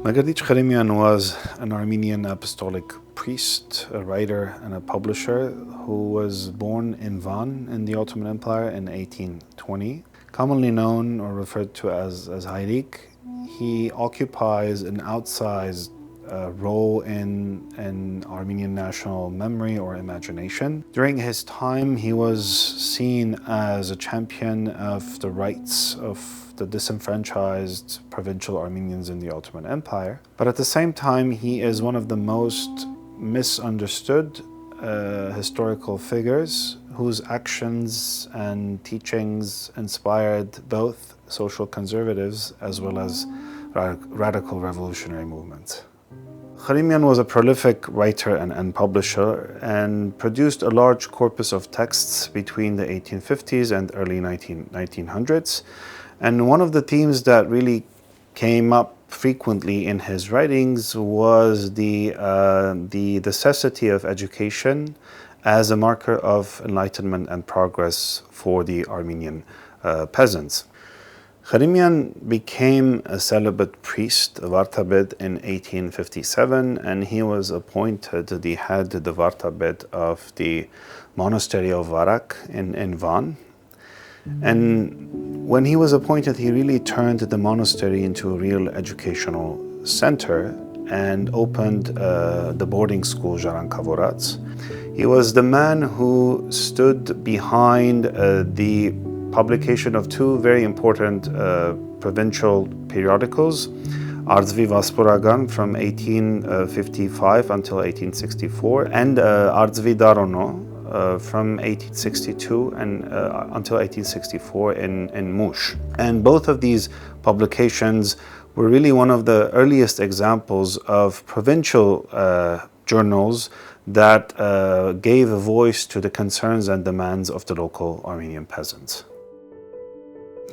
Mgrdich Khrimian was an Armenian apostolic priest, a writer, and a publisher who was born in Van in the Ottoman Empire in 1820. Commonly known or referred to as Hayrig, he occupies an outsized role in Armenian national memory or imagination. During his time, he was seen as a champion of the rights of the disenfranchised provincial Armenians in the Ottoman Empire. But at the same time, he is one of the most misunderstood historical figures whose actions and teachings inspired both social conservatives as well as radical revolutionary movements. Khrimian was a prolific writer and publisher and produced a large corpus of texts between the 1850s and early 1900s. And one of the themes that really came up frequently in his writings was the necessity of education as a marker of enlightenment and progress for the Armenian peasants. Khrimian became a celibate priest, a Vartabed, in 1857, and he was appointed the head, the Vartabed of the monastery of Varak in Van. And when he was appointed, he really turned the monastery into a real educational center and opened the boarding school Jarankavorats. He was the man who stood behind the publication of two very important provincial periodicals, Ardzvi Vasporagan from 1855 until 1864, and Ardzvi Darono from 1862 and until 1864 in Mush. And both of these publications were really one of the earliest examples of provincial journals that gave a voice to the concerns and demands of the local Armenian peasants.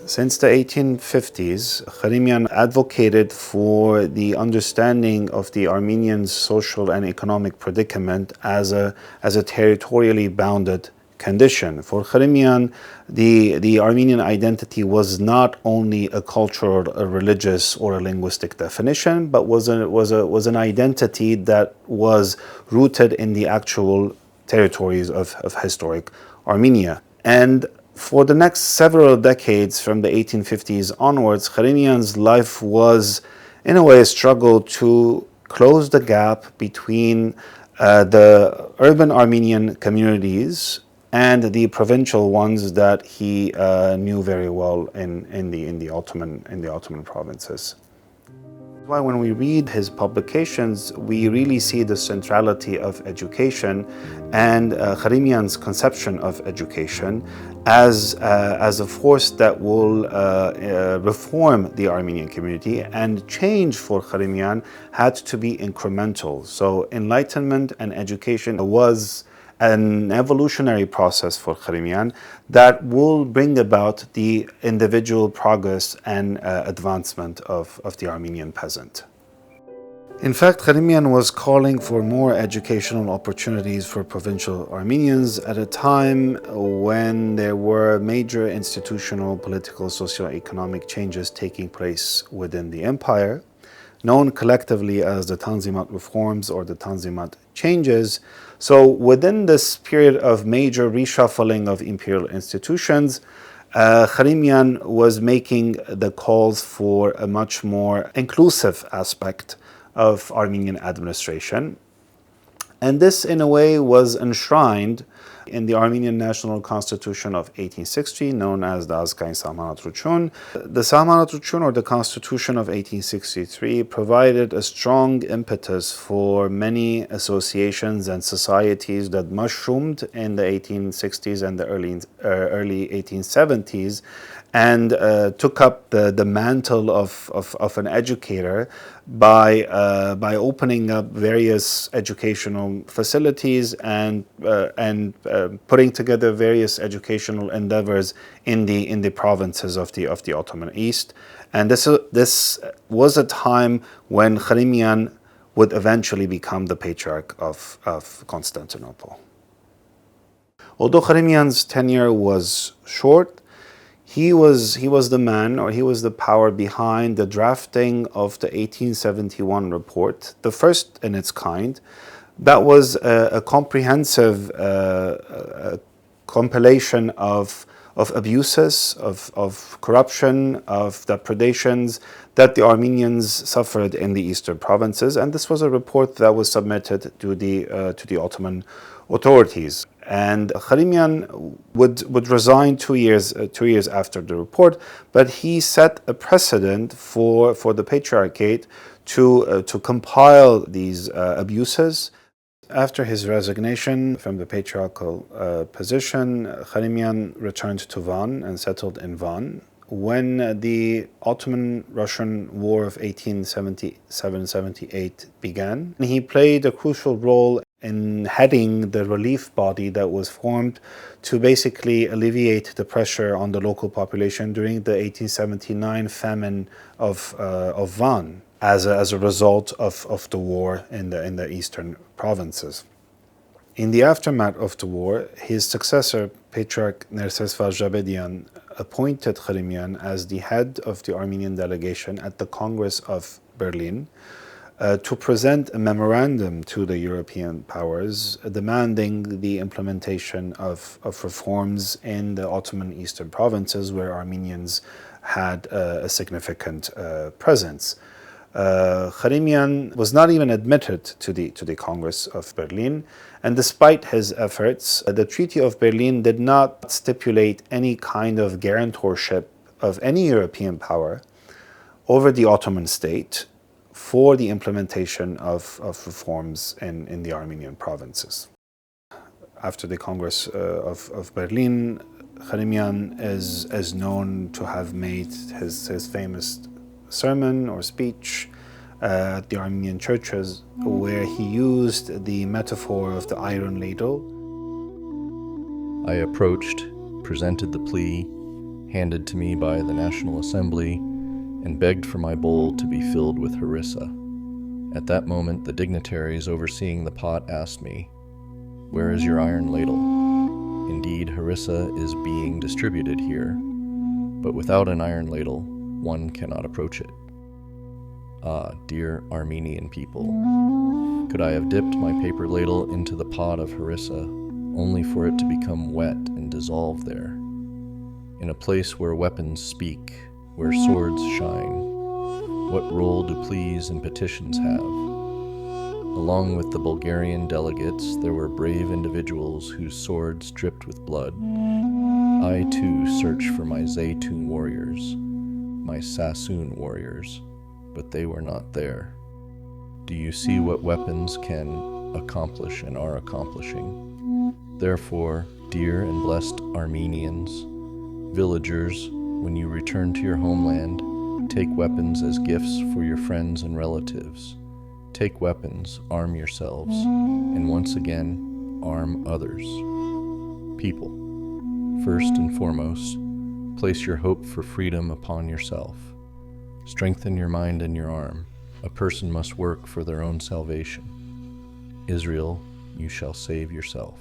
Since the 1850s, Khrimian advocated for the understanding of the Armenian social and economic predicament as a territorially bounded condition. For Khrimian, the Armenian identity was not only a cultural, a religious, or a linguistic definition, but was an identity that was rooted in the actual territories of historic Armenia. And for the next several decades, from the 1850s onwards, Khrimian's life was, in a way, a struggle to close the gap between the urban Armenian communities and the provincial ones that he knew very well in the Ottoman provinces. Why when we read his publications, we really see the centrality of education and Khrimian's conception of education as a force that will reform the Armenian community, and change for Khrimian had to be incremental. So enlightenment and education was an evolutionary process for Khrimian that will bring about the individual progress and advancement of the Armenian peasant. In fact, Khrimian was calling for more educational opportunities for provincial Armenians at a time when there were major institutional, political, socio-economic changes taking place within the empire, known collectively as the Tanzimat reforms or the Tanzimat changes. So within this period of major reshuffling of imperial institutions, Khrimian was making the calls for a much more inclusive aspect of Armenian administration. And this, in a way, was enshrined in the Armenian National Constitution of 1860, known as the Azkain Sahmanatrutshun. The Sahmanatrutshun, or the Constitution of 1863, provided a strong impetus for many associations and societies that mushroomed in the 1860s and the early 1870s, and took up the mantle of an educator by opening up various educational facilities and putting together various educational endeavors in the provinces of the Ottoman East. And this was a time when Khrimian would eventually become the Patriarch of Constantinople. Although Khrimian's tenure was short, He was the man, or he was the power behind the drafting of the 1871 report, the first in its kind. That was a comprehensive compilation of abuses, of corruption, of depredations that the Armenians suffered in the eastern provinces, and this was a report that was submitted to the Ottoman authorities. And Khrimian would resign 2 years after the report, but he set a precedent for the Patriarchate to compile these abuses. After his resignation from the patriarchal position, Khrimian returned to Van and settled in Van. When the Ottoman-Russian War of 1877-78 began, he played a crucial role in heading the relief body that was formed to basically alleviate the pressure on the local population during the 1879 famine of Van, as a result of the war in the eastern provinces. In the aftermath of the war, his successor, Patriarch Nerses Vazhabedian, appointed Khrimian as the head of the Armenian delegation at the Congress of Berlin to present a memorandum to the European powers demanding the implementation of reforms in the Ottoman eastern provinces where Armenians had a significant presence. Khrimian was not even admitted to the Congress of Berlin, and despite his efforts, the Treaty of Berlin did not stipulate any kind of guarantorship of any European power over the Ottoman state for the implementation of reforms in the Armenian provinces. After the Congress of Berlin, Khrimian is known to have made his famous sermon or speech at the Armenian churches, where he used the metaphor of the iron ladle. I approached, presented the plea, handed to me by the National Assembly, and begged for my bowl to be filled with harissa. At that moment, the dignitaries overseeing the pot asked me, "Where is your iron ladle?" Indeed, harissa is being distributed here, but without an iron ladle, one cannot approach it. Ah, dear Armenian people, could I have dipped my paper ladle into the pot of harissa, only for it to become wet and dissolve there, in a place where weapons speak, where swords shine? What role do pleas and petitions have? Along with the Bulgarian delegates, there were brave individuals whose swords dripped with blood. I too searched for my Zaytun warriors, my Sassoon warriors, but they were not there. Do you see what weapons can accomplish and are accomplishing? Therefore, dear and blessed Armenians, villagers, when you return to your homeland, take weapons as gifts for your friends and relatives. Take weapons, arm yourselves, and once again, arm others. People, first and foremost, place your hope for freedom upon yourself. Strengthen your mind and your arm. A person must work for their own salvation. Israel, you shall save yourself.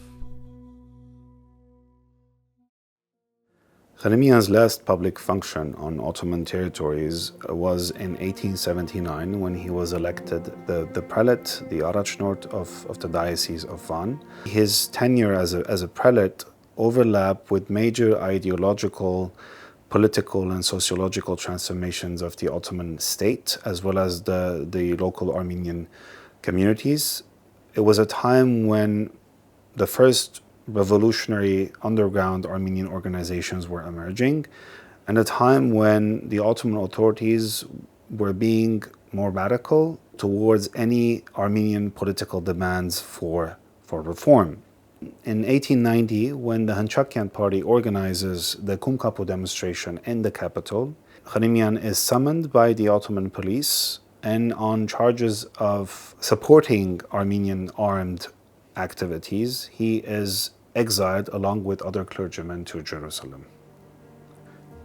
Khrimian's last public function on Ottoman territories was in 1879 when he was elected the prelate, the archnort of the Diocese of Van. His tenure as a prelate overlapped with major ideological, political and sociological transformations of the Ottoman state, as well as the local Armenian communities. It was a time when the first revolutionary underground Armenian organizations were emerging, and a time when the Ottoman authorities were being more radical towards any Armenian political demands for reform. In 1890, when the Hanchakian party organizes the Kumkapu demonstration in the capital, Khrimian is summoned by the Ottoman police and on charges of supporting Armenian armed activities, he is exiled along with other clergymen to Jerusalem.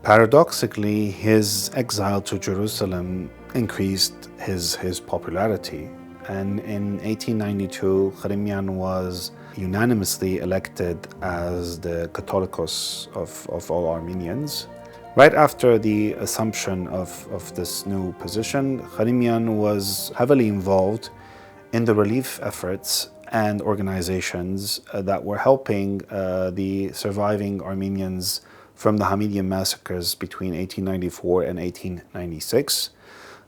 Paradoxically, his exile to Jerusalem increased his popularity, and in 1892, Khrimian was unanimously elected as the Catholicos of All Armenians. Right after the assumption of this new position, Khrimian was heavily involved in the relief efforts and organizations that were helping the surviving Armenians from the Hamidian massacres between 1894 and 1896.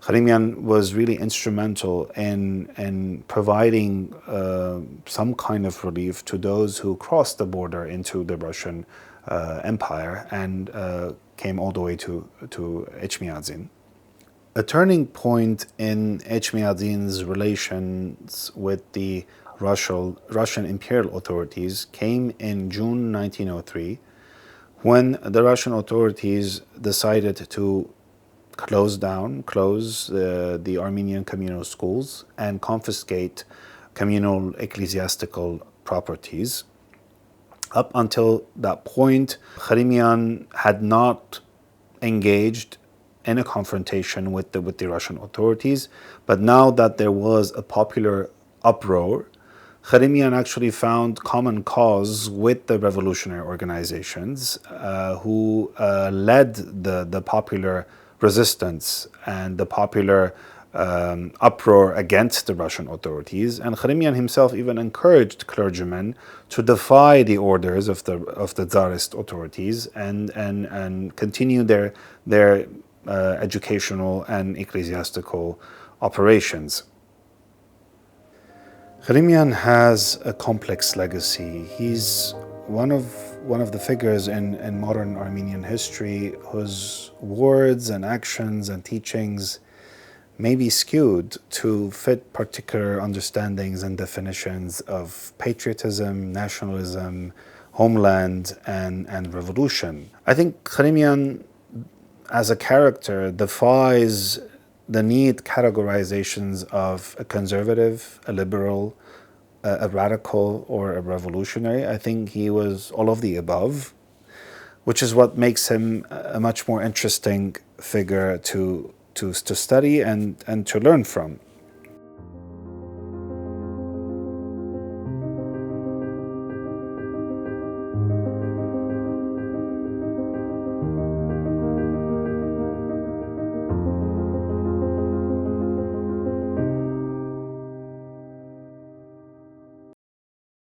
Khrimian was really instrumental in providing some kind of relief to those who crossed the border into the Russian Empire and came all the way to Echmiadzin. A turning point in Echmiadzin's relations with the Russian imperial authorities came in June 1903, when the Russian authorities decided to close the Armenian communal schools and confiscate communal ecclesiastical properties. Up until that point, Khrimian had not engaged in a confrontation with the Russian authorities, but now that there was a popular uproar, Khrimian actually found common cause with the revolutionary organizations who led the popular resistance and the popular uproar against the Russian authorities. And Khrimian himself even encouraged clergymen to defy the orders of the Tsarist authorities and continue their educational and ecclesiastical operations. Khrimian has a complex legacy. He's one of the figures in modern Armenian history whose words and actions and teachings may be skewed to fit particular understandings and definitions of patriotism, nationalism, homeland, and revolution. I think Khrimian, as a character, defies the neat categorizations of a conservative, a liberal, a radical, or a revolutionary. I think he was all of the above, which is what makes him a much more interesting figure to study and to learn from.